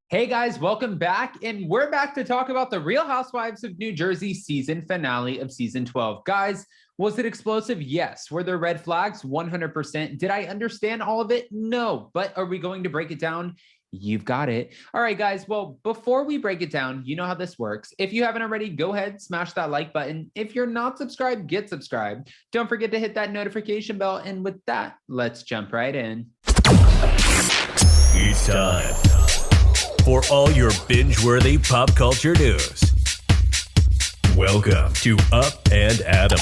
Hey guys, welcome back. And we're back to talk about the Real Housewives of New Jersey season finale of season 12. Guys, was it explosive? Yes. Were there red flags? 100%. Did I understand all of it? No. But are we going to break it down? You've got it. All right, guys. Well, before we break it down, you know how this works. If you haven't already, go ahead, smash that like button. If you're not subscribed, get subscribed. Don't forget to hit that notification bell. And with that, let's jump right in. It's time for all your binge-worthy pop culture news. Welcome to Up and Adam.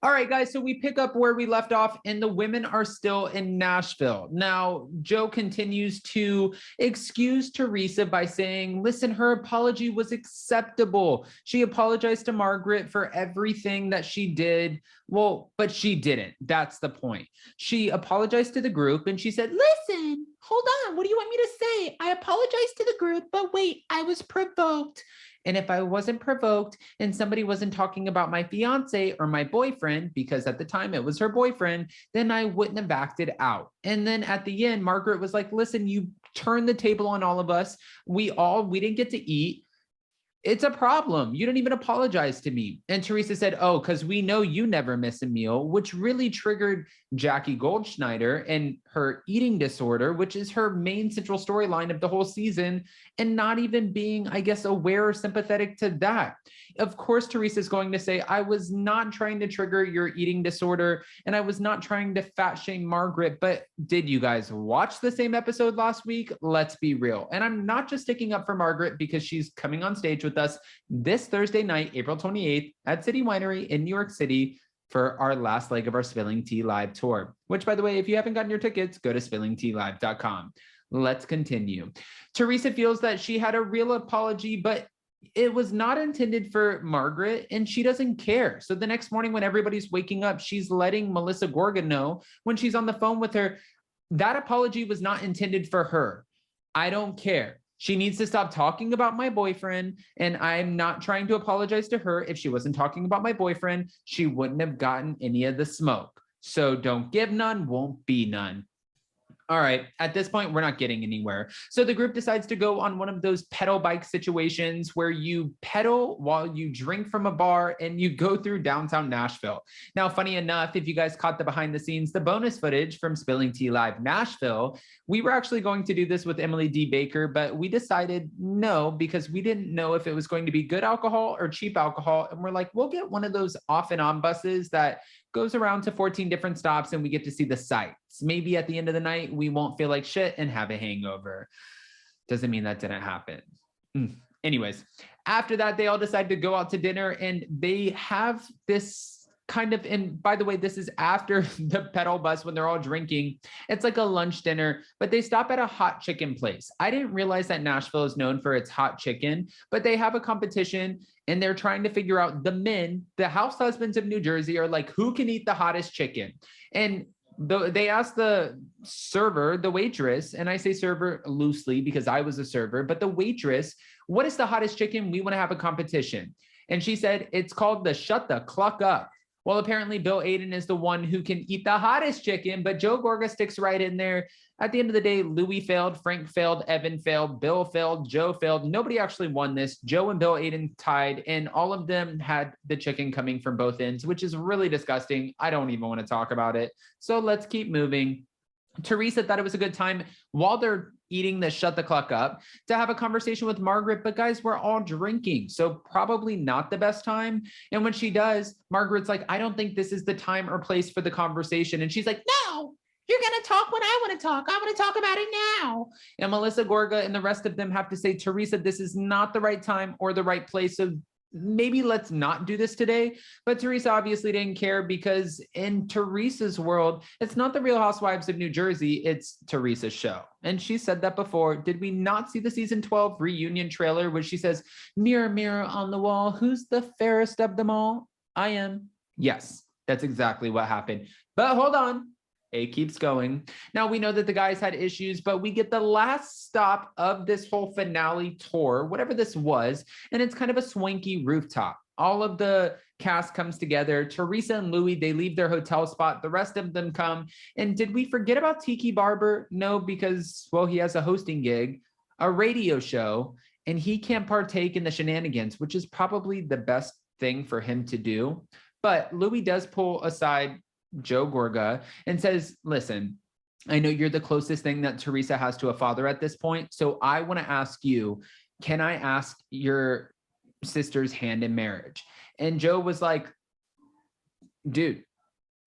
All right, guys, so we pick up where we left off, and the women are still in Nashville. Now, Joe continues to excuse Teresa by saying, listen, her apology was acceptable. She apologized to Margaret for everything that she did. Well, but she didn't. That's the point. She apologized to the group, and she said, listen, hold on. What do you want me to say? I apologized to the group, but wait, I was provoked. And if I wasn't provoked and somebody wasn't talking about my fiance or my boyfriend, because at the time it was her boyfriend, then I wouldn't have acted out. And then at the end, Margaret was like, listen, you turned the table on all of us. We didn't get to eat. It's a problem. You didn't even apologize to me. And Teresa said, oh, because we know you never miss a meal, which really triggered Jackie Goldschneider and her eating disorder, which is her main central storyline of the whole season, and not even being, I guess, aware or sympathetic to that. Of course, Teresa's going to say, I was not trying to trigger your eating disorder, and I was not trying to fat shame Margaret, but did you guys watch the same episode last week? Let's be real. And I'm not just sticking up for Margaret because she's coming on stage with us this Thursday night, April 28th at City Winery in New York City for our last leg of our Spilling Tea Live tour, which, by the way, if you haven't gotten your tickets, go to spillingtealive.com. Let's continue. Teresa feels that she had a real apology, but it was not intended for Margaret, and she doesn't care. So the next morning when everybody's waking up, she's letting Melissa Gorga know when she's on the phone with her, that apology was not intended for her. I don't care. She needs to stop talking about my boyfriend, and I'm not trying to apologize to her. If she wasn't talking about my boyfriend, she wouldn't have gotten any of the smoke. So don't give none, won't be none. All right, at this point, we're not getting anywhere. So the group decides to go on one of those pedal bike situations where you pedal while you drink from a bar and you go through downtown Nashville. Now, funny enough, if you guys caught the behind the scenes, the bonus footage from Spilling Tea Live Nashville, we were actually going to do this with Emily D. Baker, but we decided no, because we didn't know if it was going to be good alcohol or cheap alcohol. And we're like, we'll get one of those off and on buses that goes around to 14 different stops and we get to see the sights. Maybe at the end of the night, we won't feel like shit and have a hangover. Doesn't mean that didn't happen. Anyways, after that, they all decide to go out to dinner, and they have this kind of, and by the way, this is after the pedal bus when they're all drinking. It's like a lunch dinner, but they stop at a hot chicken place. I didn't realize that Nashville is known for its hot chicken, but they have a competition and they're trying to figure out, the men, the house husbands of New Jersey are like, who can eat the hottest chicken? And they asked the server, the waitress, and I say server loosely because I was a server, but the waitress, what is the hottest chicken? We want to have a competition. And she said, it's called the Shut the Cluck Up. Well, apparently Bill Aydin is the one who can eat the hottest chicken, but Joe Gorga sticks right in there. At the end of the day, Louis failed, Frank failed, Evan failed, Bill failed, Joe failed. Nobody actually won this. Joe and Bill Aydin tied, and all of them had the chicken coming from both ends, which is really disgusting. I don't even want to talk about it. So let's keep moving. Teresa thought it was a good time while they're eating the Shut the Cluck Up to have a conversation with Margaret, but guys, we're all drinking, so probably not the best time. And when she does, Margaret's like, I don't think this is the time or place for the conversation. And she's like, no, you're going to talk when I want to talk. I want to talk about it now. And Melissa Gorga and the rest of them have to say, Teresa, this is not the right time or the right place. So maybe let's not do this today. But Teresa obviously didn't care, because in Teresa's world, it's not the Real Housewives of New Jersey, it's Teresa's show. And she said that before. Did we not see the season 12 reunion trailer where she says, mirror, mirror on the wall, who's the fairest of them all? I am. Yes, that's exactly what happened. But hold on. It keeps going. Now, we know that the guys had issues, but we get the last stop of this whole finale tour, whatever this was, and it's kind of a swanky rooftop. all of the cast comes together. Teresa and Louis, they leave their hotel spot. The rest of them come. And did we forget about Tiki Barber? No, because, well, he has a hosting gig, a radio show, and he can't partake in the shenanigans, which is probably the best thing for him to do. But Louis does pull aside Joe Gorga and says, listen, I know you're the closest thing that Teresa has to a father at this point. So I want to ask you, can I ask your sister's hand in marriage? And Joe was like, dude,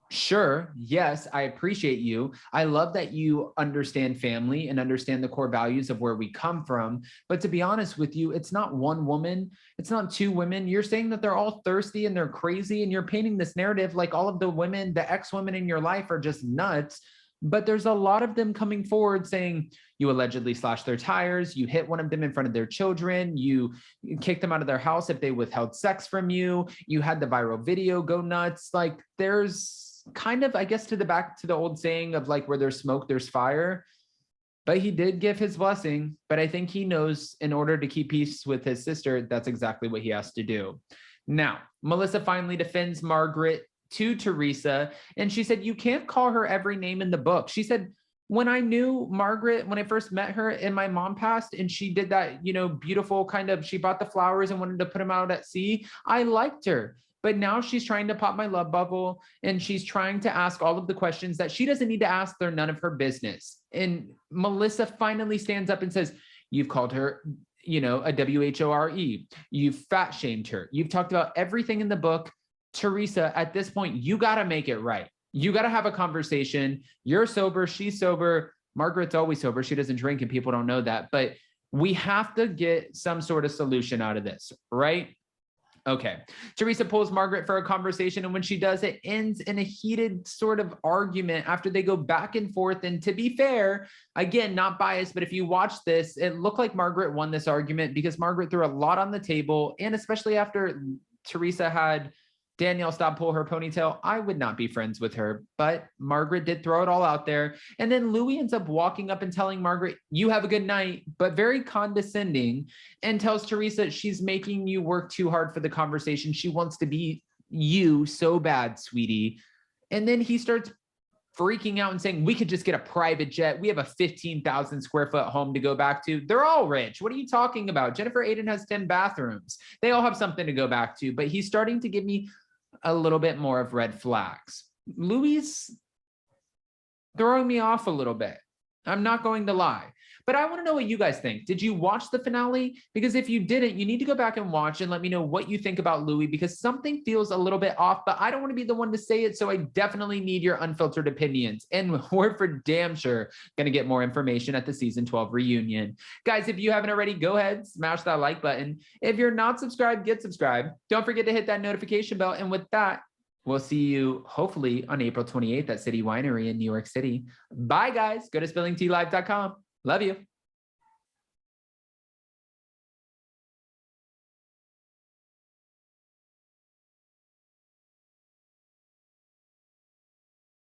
sure. Yes, I appreciate you. I love that you understand family and understand the core values of where we come from. But to be honest with you, it's not one woman. It's not two women. You're saying that they're all thirsty and they're crazy. And you're painting this narrative like all of the women, the ex-women in your life are just nuts. But there's a lot of them coming forward saying you allegedly slashed their tires, you hit one of them in front of their children, you kicked them out of their house if they withheld sex from you, you had the viral video go nuts. Like there's kind of, I guess, back to the old saying of like where there's smoke, there's fire. But he did give his blessing. But I think he knows in order to keep peace with his sister, that's exactly what he has to do. Now, Melissa finally defends Margaret to Teresa. And she said, you can't call her every name in the book. She said, when I knew Margaret, when I first met her and my mom passed and she did that, beautiful kind of, she bought the flowers and wanted to put them out at sea. I liked her. But now she's trying to pop my love bubble and she's trying to ask all of the questions that she doesn't need to ask. They're none of her business. And Melissa finally stands up and says, you've called her, a WHORE. You've fat shamed her. You've talked about everything in the book. Teresa, at this point, you got to make it right. You got to have a conversation. You're sober. She's sober. Margaret's always sober. She doesn't drink and people don't know that. But we have to get some sort of solution out of this, right? Okay. Teresa pulls Margaret for a conversation. And when she does, it ends in a heated sort of argument after they go back and forth. And to be fair, again, not biased, but if you watch this, it looked like Margaret won this argument because Margaret threw a lot on the table. And especially after Teresa had Danielle stop pull her ponytail, I would not be friends with her, but Margaret did throw it all out there. And then Louis ends up walking up and telling Margaret, you have a good night, but very condescending, and tells Teresa she's making you work too hard for the conversation. She wants to be you so bad, sweetie. And then he starts freaking out and saying, we could just get a private jet. We have a 15,000 square foot home to go back to. They're all rich. What are you talking about? Jennifer Aydin has 10 bathrooms. They all have something to go back to, but he's starting to give me a little bit more of red flags. Louis throwing me off a little bit. I'm not going to lie. But I want to know what you guys think. Did you watch the finale? Because if you didn't, you need to go back and watch and let me know what you think about Louis, because something feels a little bit off, but I don't want to be the one to say it. So I definitely need your unfiltered opinions. And we're for damn sure going to get more information at the season 12 reunion. Guys, if you haven't already, go ahead, smash that like button. If you're not subscribed, get subscribed. Don't forget to hit that notification bell. And with that, we'll see you hopefully on April 28th at City Winery in New York City. Bye, guys. Go to spillingtealive.com. Love you.